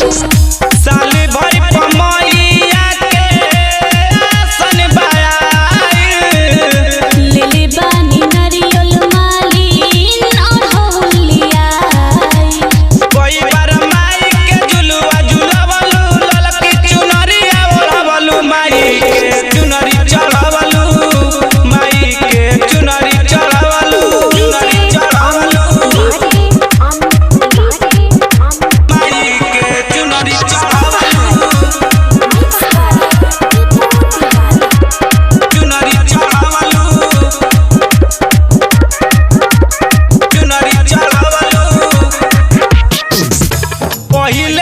साली भरी पमैया के आसन बायाई लेले बानी नारियल मालिन अढ़ौलिया कोई बार माई के झुलुआ झुलवलू ललकी चुनरिया ओढ़वलू माई के चुनरी चढ़वलू माई के चुनरी चढ़वलू चुनरी चढ़वलू माई के चुनरी चढ़वलू चुनरी चढ़वलू चुनरी चढ़वलू पहिल